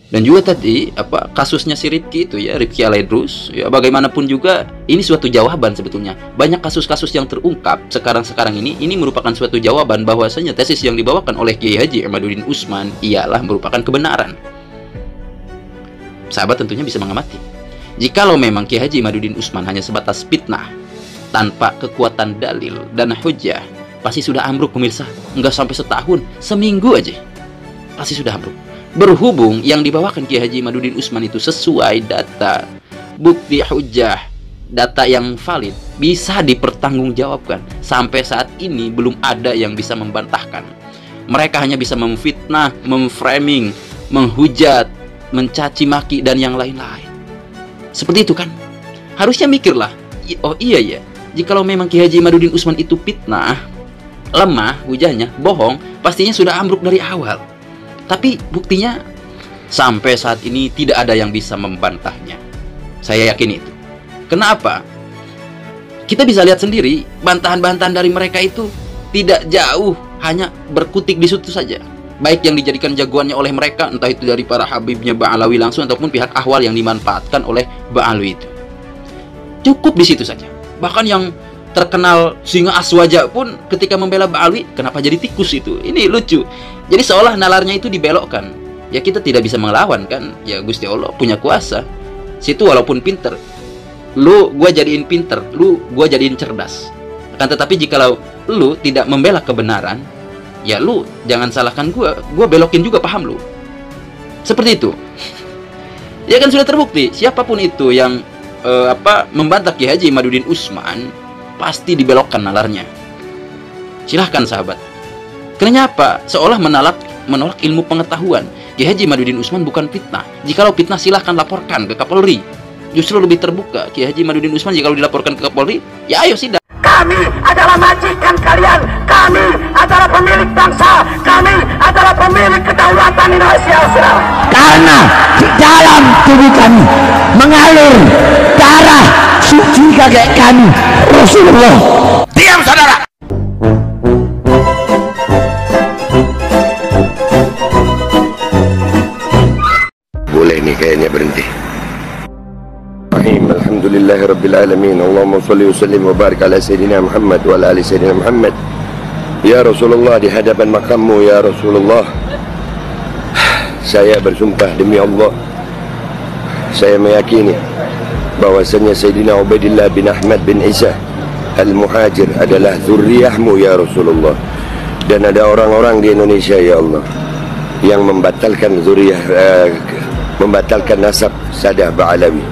Dan juga tadi apa kasusnya si Rifki itu ya, Rifki Alaidrus ya, bagaimanapun juga ini suatu jawaban sebetulnya. Banyak kasus-kasus yang terungkap sekarang ini merupakan suatu jawaban bahwasanya tesis yang dibawakan oleh Kiai Haji Imaduddin Utsman ialah merupakan kebenaran. Sahabat tentunya bisa mengamati. Jikalau memang Kiai Haji Imaduddin Utsman hanya sebatas fitnah tanpa kekuatan dalil dan hujjah, pasti sudah ambruk pemirsa. Enggak sampai setahun, seminggu aja pasti sudah ambruk. Berhubung yang dibawakan Kiai Haji Imaduddin Utsman itu sesuai data, bukti, hujjah, data yang valid, bisa dipertanggungjawabkan. Sampai saat ini belum ada yang bisa membantahkan. Mereka hanya bisa memfitnah, memframing, menghujat, mencaci maki dan yang lain-lain. Seperti itu kan? Harusnya mikirlah. Oh iya ya, jikalau memang Kiai Haji Imaduddin Utsman itu fitnah, lemah, hujahnya, bohong, pastinya sudah ambruk dari awal. Tapi buktinya sampai saat ini tidak ada yang bisa membantahnya. Saya yakin itu. Kenapa? Kita bisa lihat sendiri, bantahan-bantahan dari mereka itu tidak jauh, hanya berkutik di situ saja. Baik yang dijadikan jagoannya oleh mereka, entah itu dari para habibnya Ba'alawi langsung ataupun pihak Ahwal yang dimanfaatkan oleh Ba'alawi itu. Cukup di situ saja. Bahkan yang terkenal singa aswaja pun ketika membela Ba'alawi, kenapa jadi tikus itu? Ini lucu. Jadi seolah nalarnya itu dibelokkan. Ya kita tidak bisa melawan kan? Ya Gusti Allah punya kuasa. Situ walaupun pinter, lu gua jadiin pinter, lu gua jadiin cerdas. Akan tetapi jikalau lu tidak membela kebenaran, ya lu jangan salahkan gua belokin juga paham lu. Seperti itu. Ya kan sudah terbukti, siapapun itu yang membantah Kiai Haji Imaduddin Utsman pasti dibelokkan nalarnya. Silahkan sahabat. Kenapa? Seolah menolak ilmu pengetahuan. Kiai Haji Imaduddin Utsman bukan fitnah. Jikalau fitnah silahkan laporkan ke Kapolri. Justru lebih terbuka. Kiai Haji Imaduddin Utsman jikalau dilaporkan ke Kapolri, ya ayo sidang. Kami adalah majikan kalian. Kami adalah pemilik bangsa. Kami adalah pemilik kedaulatan Indonesia. Karena di dalam tubuh kami mengalir darah suci kakek kami Rasulullah. Diam saudara. Boleh nih kayaknya berhenti. Alhamdulillahi Rabbil Alamin. Allahumma salli wa sallim wa barik ala Sayyidina Muhammad wa ala ali Sayyidina Muhammad. Ya Rasulullah, di hadapan makammu ya Rasulullah, saya bersumpah demi Allah, saya meyakini bahwasanya Sayyidina Ubaidillah bin Ahmad bin Isa Al-Muhajir adalah zurriyahmu ya Rasulullah. Dan ada orang-orang di Indonesia ya Allah yang membatalkan membatalkan nasab Sadah Ba'alawi.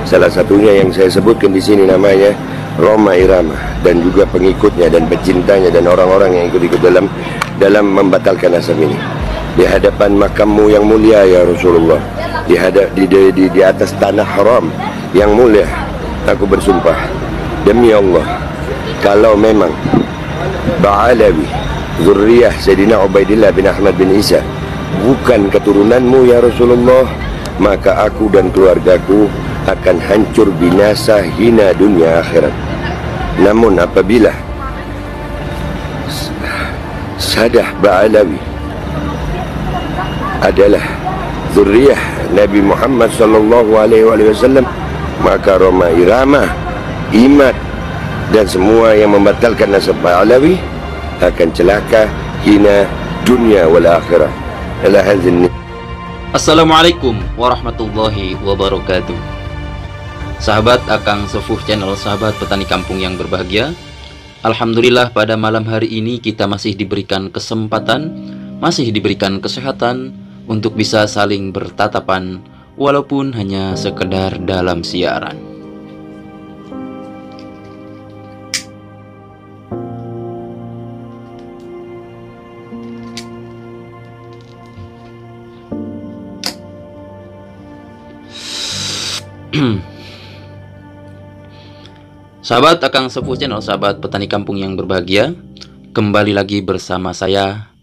Salah satunya yang saya sebutkan di sini namanya Roma Irama, dan juga pengikutnya dan pecintanya dan orang-orang yang ikut-ikut dalam membatalkan nasab ini. Di hadapan makammu yang mulia ya Rasulullah, di atas tanah haram yang mulia, aku bersumpah demi Allah, kalau memang Ba'alawi zurriyah Sayyidina Ubaidillah bin Ahmad bin Isa bukan keturunanmu ya Rasulullah, maka aku dan keluargaku akan hancur binasa, hina dunia akhirat. Namun apabila Sadah Ba'alawi adalah zurriyah Nabi Muhammad sallallahu alaihi wasallam, maka Roma Irama, Imad dan semua yang membatalkan nasab Ba'alawi akan celaka, hina dunia wal akhirah. Assalamualaikum warahmatullahi wabarakatuh. Sahabat Akang Sepuh Channel, sahabat petani kampung yang berbahagia, alhamdulillah pada malam hari ini kita masih diberikan kesempatan, masih diberikan kesehatan untuk bisa saling bertatapan walaupun hanya sekedar dalam siaran. Sahabat Akang Sepuh Channel, sahabat petani kampung yang berbahagia, kembali lagi bersama saya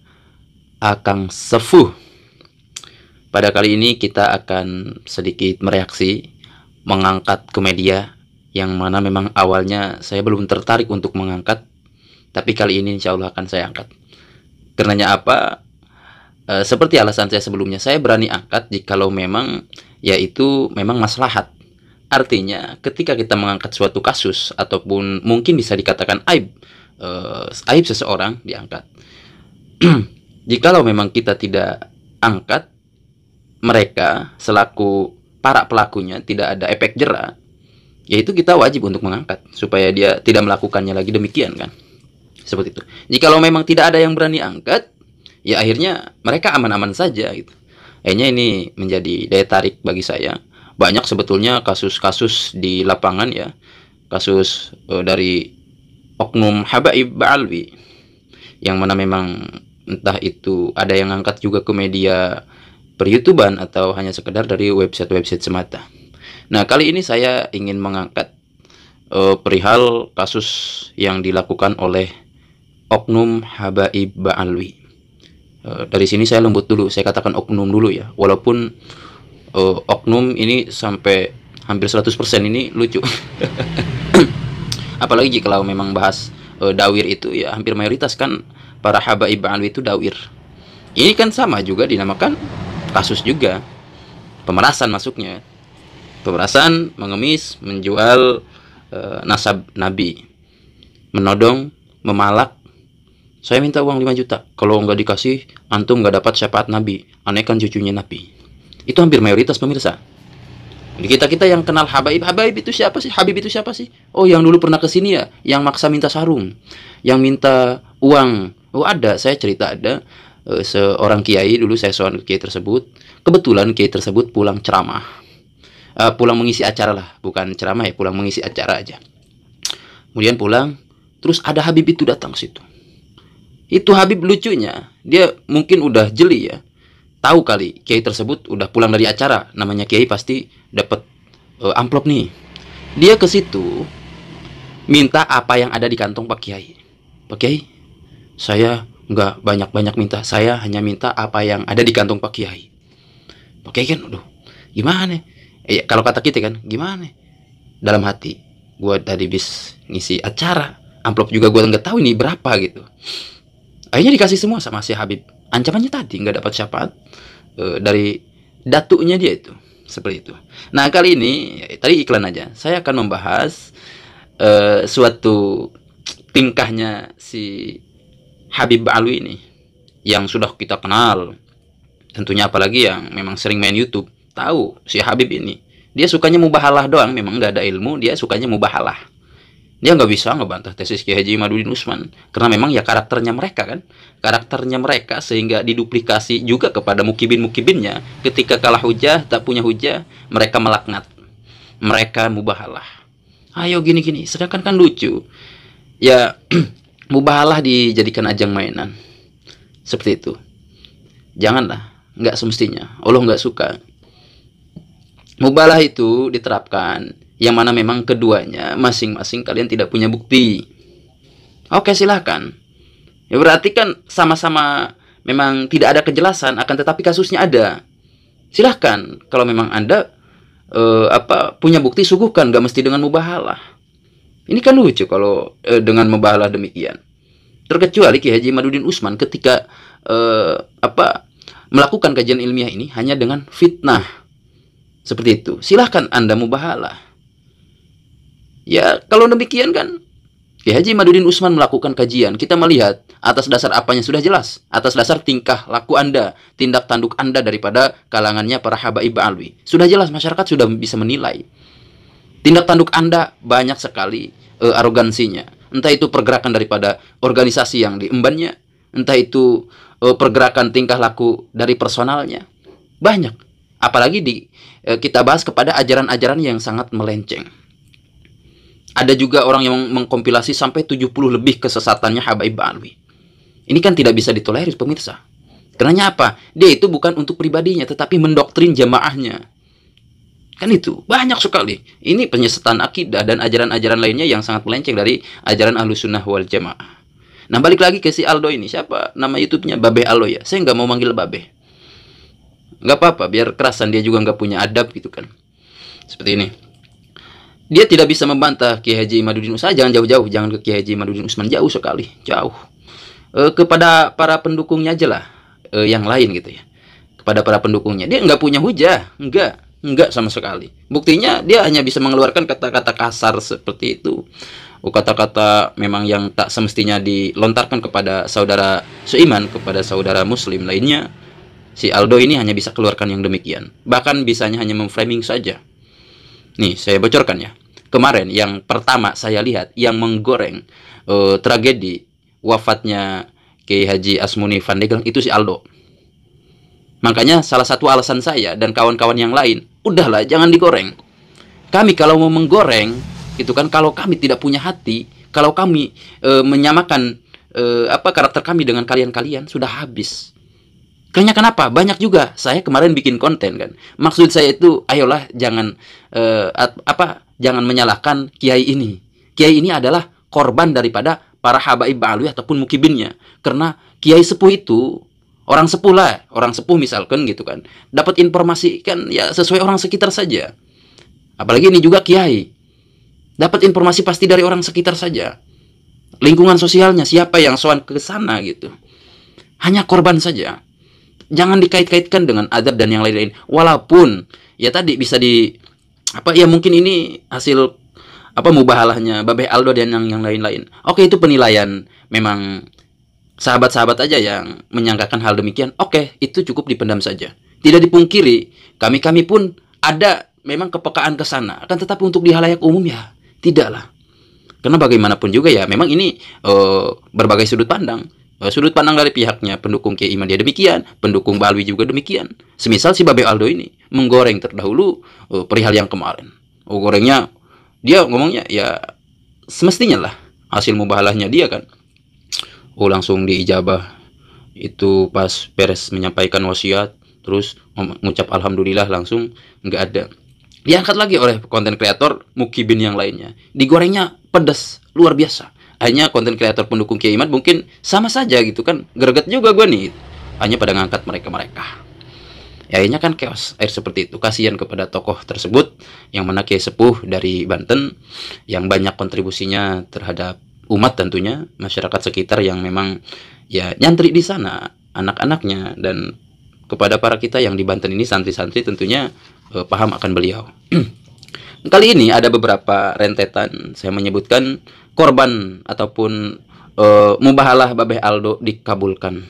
Akang Sepuh. Pada kali ini kita akan sedikit mereaksi, mengangkat ke media yang mana memang awalnya saya belum tertarik untuk mengangkat, tapi kali ini insya Allah akan saya angkat. Karenanya apa? seperti alasan saya sebelumnya, saya berani angkat jikalau memang yaitu memang maslahat. Artinya ketika kita mengangkat suatu kasus ataupun mungkin bisa dikatakan aib seseorang diangkat. Jikalau memang kita tidak angkat, mereka selaku para pelakunya tidak ada efek jera, yaitu kita wajib untuk mengangkat supaya dia tidak melakukannya lagi, demikian kan. Seperti itu. Jikalau memang tidak ada yang berani angkat, ya akhirnya mereka aman-aman saja gitu. Akhirnya ini menjadi daya tarik bagi saya. Banyak sebetulnya kasus-kasus di lapangan ya, kasus dari oknum Habaib Ba'alwi, yang mana memang entah itu ada yang angkat juga ke media per-YouTubean atau hanya sekedar dari website-website semata. Nah, kali ini saya ingin mengangkat perihal kasus yang dilakukan oleh oknum Habaib Ba'alwi. Dari sini saya lembut dulu, saya katakan oknum dulu ya, walaupun oknum ini sampai hampir 100% ini lucu. Apalagi kalau memang bahas dawir itu ya, hampir mayoritas kan para Habaib Ba'alwi itu dawir. Ini kan sama juga dinamakan kasus juga, pemerasan masuknya. Pemerasan, mengemis, menjual nasab Nabi, menodong, memalak. Saya minta uang 5 juta, kalau nggak dikasih antum nggak dapat syafaat Nabi, aneh kan cucunya Nabi. Itu hampir mayoritas pemirsa. Jadi kita yang kenal Habaib itu siapa sih? Habib itu siapa sih? Oh, yang dulu pernah kesini ya, yang maksa minta sarung, yang minta uang. Oh ada, saya cerita ada seorang kiai, dulu saya soal kiai tersebut. Kebetulan kiai tersebut pulang ceramah, pulang mengisi acara lah, bukan ceramah ya, pulang mengisi acara aja. Kemudian pulang, terus ada Habib itu datang situ. Itu Habib lucunya, dia mungkin udah jeli ya, tahu kali kiai tersebut udah pulang dari acara, namanya kiai pasti dapat amplop nih. Dia ke situ minta apa yang ada di kantong Pak Kiai. Pak Kiai, saya nggak banyak-banyak minta, saya hanya minta apa yang ada di kantong Pak Kiai. Pak Kiai kan, aduh, gimana? Kalau kata kita kan, gimana? Dalam hati, gua tadi bis ngisi acara, amplop juga gua nggak tahu ini berapa gitu. Akhirnya dikasih semua sama si Habib. Ancamannya tadi nggak dapat syafaat dari datuknya dia itu, seperti itu. Nah kali ini tadi iklan aja, saya akan membahas suatu tingkahnya si Habib Ba'alwi ini yang sudah kita kenal, tentunya apalagi yang memang sering main YouTube tahu si Habib ini. Dia sukanya mubahalah doang, memang nggak ada ilmu, dia sukanya mubahalah. Dia nggak bisa ngebantah tesis Kiai Haji Imaduddin Usman karena memang ya karakternya mereka kan, karakternya mereka sehingga diduplikasi juga kepada mukibin-mukibinnya. Ketika kalah hujah, tak punya hujah, mereka melaknat, mereka mubahalah. Ayo gini-gini, sedangkan kan lucu ya. Mubahalah dijadikan ajang mainan seperti itu, janganlah, nggak semestinya. Allah nggak suka. Mubahalah itu diterapkan yang mana memang keduanya masing-masing kalian tidak punya bukti. Oke, silahkan. Ya berarti kan sama-sama memang tidak ada kejelasan, akan tetapi kasusnya ada. Silahkan, kalau memang Anda punya bukti, suguhkan, nggak mesti dengan mubahalah. Ini kan lucu kalau dengan mubahalah demikian. Terkecuali Kiai Haji Imaduddin Usman ketika melakukan kajian ilmiah ini hanya dengan fitnah. Seperti itu. Silahkan Anda mubahalah. Ya, kalau demikian kan Kiai Haji Imaduddin Usman melakukan kajian, kita melihat atas dasar apanya sudah jelas, atas dasar tingkah laku Anda, tindak tanduk Anda daripada kalangannya para Habaib Ba'alwi. Sudah jelas, masyarakat sudah bisa menilai. Tindak tanduk Anda banyak sekali arogansinya. Entah itu pergerakan daripada organisasi yang diembannya, entah itu pergerakan tingkah laku dari personalnya. Banyak. Apalagi kita bahas kepada ajaran-ajaran yang sangat melenceng. Ada juga orang yang mengkompilasi sampai 70 lebih kesesatannya Habaib Ba'alwi. Ini kan tidak bisa ditolerir pemirsa. Karena apa? Dia itu bukan untuk pribadinya, tetapi mendoktrin jamaahnya. Kan itu, banyak sekali. Ini penyesatan akidah dan ajaran-ajaran lainnya yang sangat melenceng dari ajaran Ahlussunnah wal Jamaah. Nah, balik lagi ke si Aldo ini. Siapa nama YouTube-nya? Babe Aldo ya. Saya nggak mau manggil Babe. Nggak apa-apa, biar kerasan, dia juga nggak punya adab gitu kan. Seperti ini. Dia tidak bisa membantah Kiai Haji Imaduddin Usman. Jangan jauh-jauh, jangan ke Kiai Haji Imaduddin Usman, jauh sekali, jauh. Kepada para pendukungnya aja lah. yang lain gitu ya, kepada para pendukungnya. Dia nggak punya hujah, nggak sama sekali. Buktinya dia hanya bisa mengeluarkan kata-kata kasar seperti itu, kata-kata memang yang tak semestinya dilontarkan kepada saudara seiman, kepada saudara muslim lainnya. Si Aldo ini hanya bisa keluarkan yang demikian, bahkan bisanya hanya memframing saja. Nih, saya bocorkan ya. Kemarin yang pertama saya lihat yang menggoreng tragedi wafatnya Kiai Haji Asmuni Pandeglang itu si Aldo. Makanya salah satu alasan saya dan kawan-kawan yang lain, udahlah jangan digoreng. Kami kalau mau menggoreng, itu kan kalau kami tidak punya hati, kalau kami menyamakan karakter kami dengan kalian-kalian, sudah habis. Karena kenapa? Banyak juga saya kemarin bikin konten kan. Maksud saya itu, ayolah jangan jangan menyalahkan kiai ini. Kiai ini adalah korban daripada para habaib ba'alwi ataupun mukibinnya. Karena kiai sepuh itu orang sepuh lah, orang sepuh misalkan gitu kan, dapat informasi kan ya sesuai orang sekitar saja. Apalagi ini juga kiai, dapat informasi pasti dari orang sekitar saja. Lingkungan sosialnya siapa yang sowan ke sana gitu. Hanya korban saja. Jangan dikait-kaitkan dengan adab dan yang lain-lain. Walaupun ya tadi bisa ya mungkin ini hasil mubahalahnya Babeh Aldo dan yang lain-lain. Oke, itu penilaian memang sahabat-sahabat aja yang menyangkakan hal demikian. Oke, itu cukup dipendam saja. Tidak dipungkiri, kami pun ada memang kepekaan ke sana. Akan tetapi untuk di halayak umum ya tidaklah. Karena bagaimanapun juga ya memang ini berbagai sudut pandang. Sudut pandang dari pihaknya pendukung Kiai Iman dia demikian, pendukung Ba'alwi juga demikian. Semisal si Babeh Aldo ini menggoreng terdahulu perihal yang kemarin. Gorengnya dia ngomongnya ya semestinya lah hasil mubahalahnya dia kan. Langsung diijabah itu pas beres menyampaikan wasiat, terus mengucap alhamdulillah langsung nggak ada. Diangkat lagi oleh konten kreator mukibin yang lainnya. Digorengnya pedas luar biasa. Hanya konten kreator pendukung Kiai Iman mungkin sama saja gitu kan. Greget juga gue nih. Hanya pada ngangkat mereka-mereka. Ya, akhirnya kan chaos air seperti itu. Kasihan kepada tokoh tersebut yang mana Kiai sepuh dari Banten yang banyak kontribusinya terhadap umat tentunya, masyarakat sekitar yang memang ya nyantri di sana, anak-anaknya, dan kepada para kita yang di Banten ini santri-santri tentunya paham akan beliau. Kali ini ada beberapa rentetan saya menyebutkan korban ataupun mubahalah Babeh Aldo dikabulkan.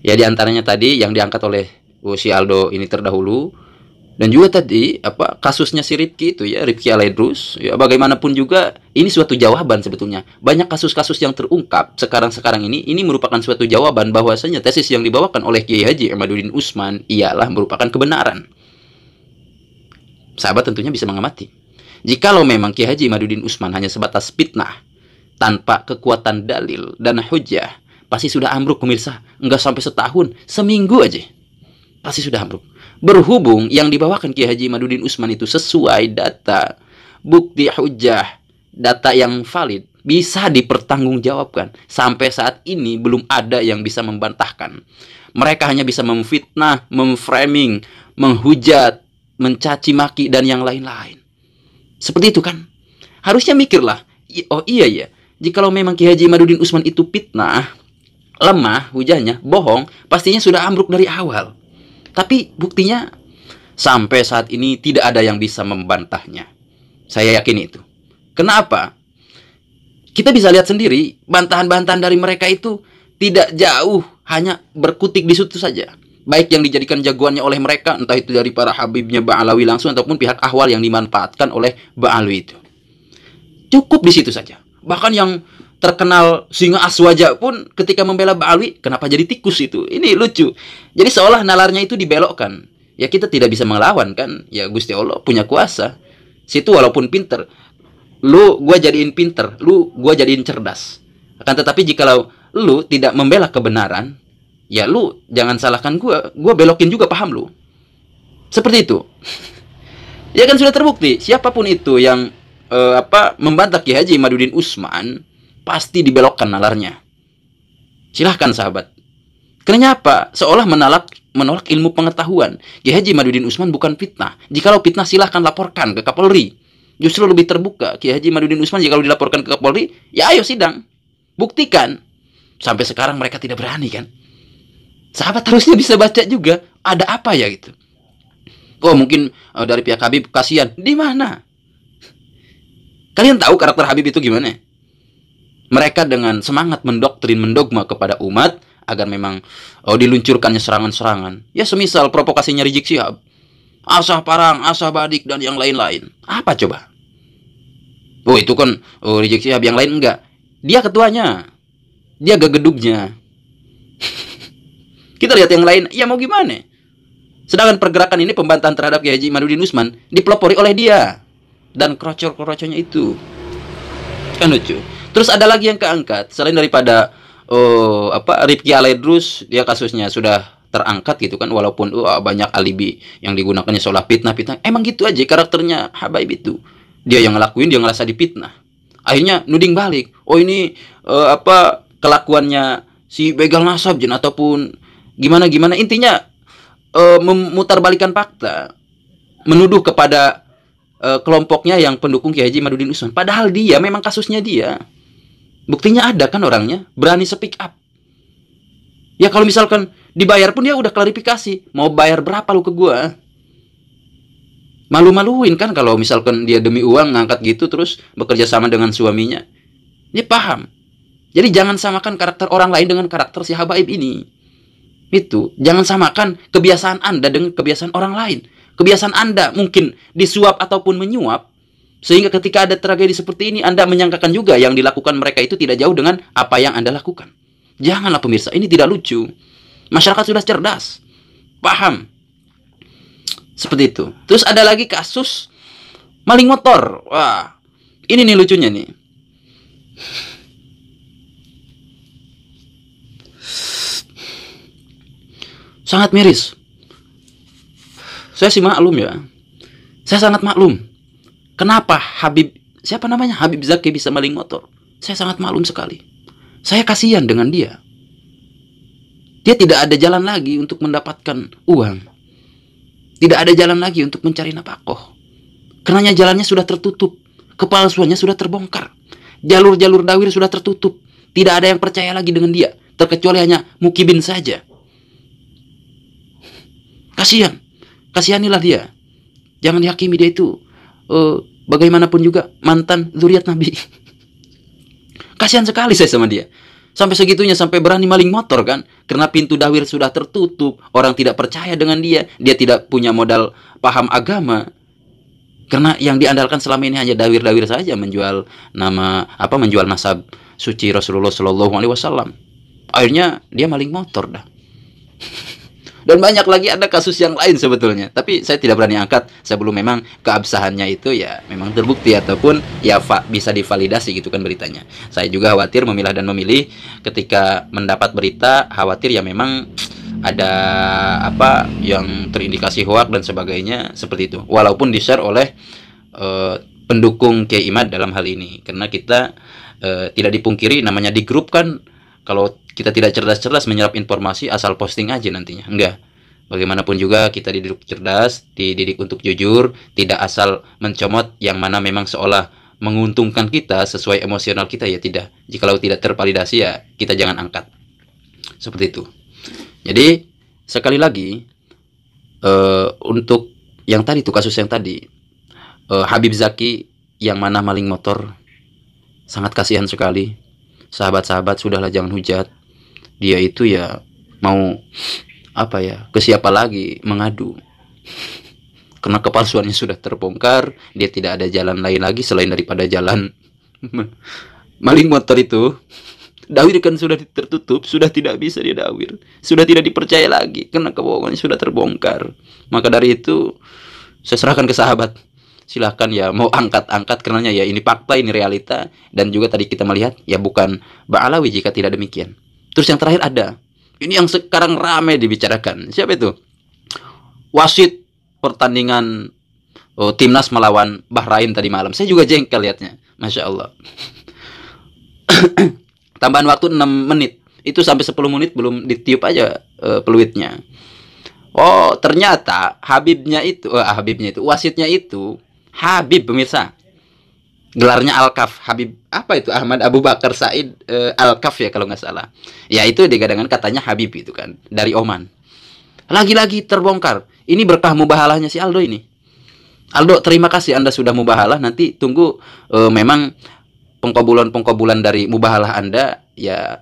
Ya, diantaranya tadi yang diangkat oleh si Aldo ini terdahulu, dan juga tadi kasusnya si Rifki itu ya, Rifki Alaidrus. Ya, bagaimanapun juga ini suatu jawaban sebetulnya. Banyak kasus-kasus yang terungkap sekarang ini merupakan suatu jawaban bahwasanya tesis yang dibawakan oleh Kiai Haji Imaduddin Utsman ialah merupakan kebenaran. Sahabat tentunya bisa mengamati. Jikalau memang Kiai Haji Imaduddin Utsman hanya sebatas fitnah tanpa kekuatan dalil dan hujjah, pasti sudah ambruk pemirsa. Enggak sampai setahun, seminggu aja pasti sudah ambruk. Berhubung yang dibawakan Kiai Haji Imaduddin Utsman itu sesuai data, bukti hujjah, data yang valid, bisa dipertanggungjawabkan. Sampai saat ini belum ada yang bisa membantahkan. Mereka hanya bisa memfitnah, memframing, menghujat, mencaci maki dan yang lain-lain. Seperti itu kan. Harusnya mikirlah. Oh iya ya. Jikalau memang Kiai Haji Imaduddin Utsman itu fitnah, lemah hujahnya, bohong, pastinya sudah ambruk dari awal. Tapi buktinya sampai saat ini tidak ada yang bisa membantahnya. Saya yakin itu. Kenapa? Kita bisa lihat sendiri, bantahan-bantahan dari mereka itu tidak jauh, hanya berkutik di situ saja. Baik yang dijadikan jagoannya oleh mereka, entah itu dari para habibnya Ba'alawi langsung ataupun pihak ahwal yang dimanfaatkan oleh Ba'alwi itu. Cukup di situ saja. Bahkan yang terkenal singa aswaja pun ketika membela Ba'alwi, kenapa jadi tikus itu? Ini lucu. Jadi seolah nalarnya itu dibelokkan. Ya kita tidak bisa melawan kan. Ya Gusti Allah punya kuasa. Situ walaupun pinter, lu gua jadiin pinter, lu gua jadiin cerdas. Akan tetapi jikalau lu tidak membela kebenaran, ya lu jangan salahkan gua belokin juga paham lu. Seperti itu. Ya kan sudah terbukti, siapapun itu yang membantah Kiai Haji Imaduddin Utsman pasti dibelokkan nalarnya. Silahkan sahabat. Kenapa? Seolah menolak ilmu pengetahuan. Kiai Haji Imaduddin Utsman bukan fitnah. Jikalau fitnah silahkan laporkan ke Kapolri. Justru lebih terbuka. Kiai Haji Imaduddin Utsman jikalau dilaporkan ke Kapolri, ya ayo sidang. Buktikan. Sampai sekarang mereka tidak berani kan. Sahabat harusnya bisa baca juga. Ada apa ya gitu. Oh mungkin dari pihak Habib kasihan. Di mana? Kalian tahu karakter Habib itu gimana? Mereka dengan semangat mendoktrin, mendogma kepada umat agar memang diluncurkannya serangan-serangan. Ya semisal provokasinya Rizik Syihab, Asah Parang, Asah Badik, dan yang lain-lain. Apa coba? Oh itu kan Rizik Syihab, yang lain enggak. Dia ketuanya, dia gegedugnya. Kita lihat yang lain, ya mau gimana? Sedangkan pergerakan ini, pembantahan terhadap Kiai Haji Imaduddin Usman, dipelopori oleh dia dan krocor-krocornya itu. Kan lucu. Terus ada lagi yang keangkat selain daripada Rifki Alaidrus, dia kasusnya sudah terangkat gitu kan, walaupun banyak alibi yang digunakannya seolah fitnah-fitnah. Emang gitu aja karakternya Habaib itu. Dia yang ngelakuin, dia ngerasa dipitnah. Akhirnya nuding balik. Oh ini kelakuannya si begal nasab jen ataupun gimana-gimana. Intinya memutarbalikan fakta, menuduh kepada kelompoknya yang pendukung Kiai Haji Imaduddin Usman. Padahal dia memang kasusnya dia. Buktinya ada kan orangnya, berani speak up. Ya kalau misalkan dibayar pun dia udah klarifikasi. Mau bayar berapa lu ke gua? Malu-maluin kan kalau misalkan dia demi uang ngangkat gitu terus bekerja sama dengan suaminya. Dia paham. Jadi jangan samakan karakter orang lain dengan karakter si Habaib ini. Itu, jangan samakan kebiasaan Anda dengan kebiasaan orang lain. Kebiasaan Anda mungkin disuap ataupun menyuap, sehingga ketika ada tragedi seperti ini, Anda menyangkakan juga yang dilakukan mereka itu tidak jauh dengan apa yang Anda lakukan. Janganlah pemirsa, ini tidak lucu. Masyarakat sudah cerdas, paham. Seperti itu. Terus ada lagi kasus maling motor. Wah, ini nih lucunya nih. Sangat miris. Saya sih maklum ya. Saya sangat maklum. Kenapa Habib Zaki bisa maling motor? Saya sangat maklum sekali. Saya kasihan dengan dia. Dia tidak ada jalan lagi untuk mendapatkan uang. Tidak ada jalan lagi untuk mencari nafkah. Karenanya jalannya sudah tertutup. Kepalsuannya sudah terbongkar. Jalur-jalur dawir sudah tertutup. Tidak ada yang percaya lagi dengan dia. Terkecuali hanya mukibin saja. Kasihan. Kasihanilah dia. Jangan dihakimi, dia itu bagaimanapun juga mantan zuriat Nabi. Kasihan sekali saya sama dia. Sampai segitunya, sampai berani maling motor kan. Karena pintu dawir sudah tertutup. Orang tidak percaya dengan dia. Dia tidak punya modal paham agama. Karena yang diandalkan selama ini hanya dawir-dawir saja. Menjual menjual nasab suci Rasulullah SAW. Akhirnya dia maling motor dah. Dan banyak lagi ada kasus yang lain sebetulnya. Tapi saya tidak berani angkat sebelum memang keabsahannya itu ya memang terbukti ataupun ya bisa divalidasi gitu kan beritanya. Saya juga khawatir memilah dan memilih ketika mendapat berita, khawatir ya memang ada yang terindikasi hoak dan sebagainya seperti itu. Walaupun di-share oleh pendukung Kiai Imad dalam hal ini. Karena kita tidak dipungkiri namanya di grup kan, kalau kita tidak cerdas-cerdas menyerap informasi asal posting aja nantinya. Enggak. Bagaimanapun juga kita dididik cerdas, dididik untuk jujur, tidak asal mencomot yang mana memang seolah menguntungkan kita sesuai emosional kita, ya tidak. Jikalau tidak tervalidasi ya kita jangan angkat. Seperti itu. Jadi sekali lagi untuk yang tadi tuh, kasus yang tadi Habib Zaki yang mana maling motor, sangat kasihan sekali. Sahabat-sahabat sudahlah jangan hujat. Dia itu ya mau ke siapa lagi mengadu. Karena kepalsuannya sudah terbongkar, dia tidak ada jalan lain lagi selain daripada jalan maling motor itu. Dawir kan sudah tertutup, sudah tidak bisa dia dawir, sudah tidak dipercaya lagi karena kebohongannya sudah terbongkar. Maka dari itu saya serahkan ke sahabat. Silahkan ya mau angkat-angkat, karenanya ya ini fakta, ini realita. Dan juga tadi kita melihat ya bukan Ba'alawi jika tidak demikian. Terus yang terakhir ada, ini yang sekarang ramai dibicarakan. Siapa itu? Wasit pertandingan timnas melawan Bahrain tadi malam. Saya juga jengkel lihatnya. Masya Allah. Tambahan waktu 6 menit. Itu sampai 10 menit belum ditiup aja peluitnya. Oh ternyata wasitnya itu Habib pemirsa. Gelarnya Al-Kaf, Habib apa itu, Ahmad Abu Bakar Said Al-Kaf ya kalau nggak salah. Ya itu digadang katanya Habib itu kan dari Oman. Lagi-lagi terbongkar. Ini berkah mubahalahnya si Aldo ini. Aldo, terima kasih Anda sudah mubahalah. Nanti tunggu memang pengkabulan dari mubahalah Anda ya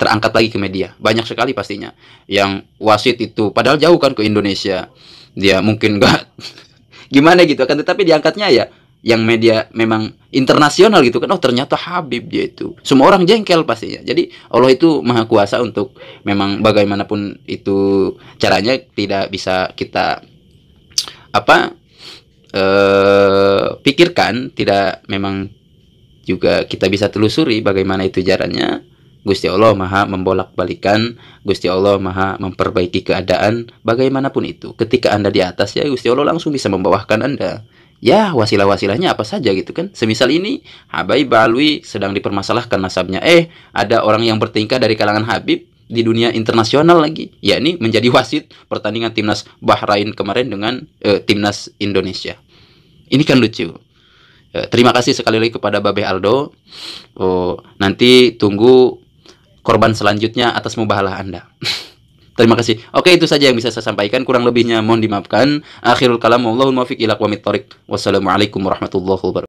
terangkat lagi ke media. Banyak sekali pastinya. Yang wasit itu padahal jauh kan ke Indonesia. Dia mungkin nggak gimana gitu kan, tetapi diangkatnya ya yang media memang internasional gitu kan. Oh ternyata Habib dia itu. Semua orang jengkel pastinya. Jadi Allah itu maha kuasa untuk memang bagaimanapun itu caranya tidak bisa kita pikirkan, tidak memang juga kita bisa telusuri bagaimana itu caranya. Gusti Allah maha membolak-balikan, Gusti Allah maha memperbaiki keadaan bagaimanapun itu. Ketika Anda di atas ya Gusti Allah langsung bisa membawahkan Anda. Ya wasilah-wasilahnya apa saja gitu kan. Semisal ini Habaib Alwi sedang dipermasalahkan nasabnya. Ada orang yang bertingkah dari kalangan Habib di dunia internasional lagi, yakni menjadi wasit pertandingan timnas Bahrain kemarin dengan timnas Indonesia. Ini kan lucu. Terima kasih sekali lagi kepada Babe Aldo. Nanti tunggu korban selanjutnya atas mubahalah Anda. Terima kasih. Oke, itu saja yang bisa saya sampaikan. Kurang lebihnya mohon dimaafkan. Akhirul kalam, wallahul muwaffiq ila aqwamit thoriq. Wassalamualaikum warahmatullahi wabarakatuh.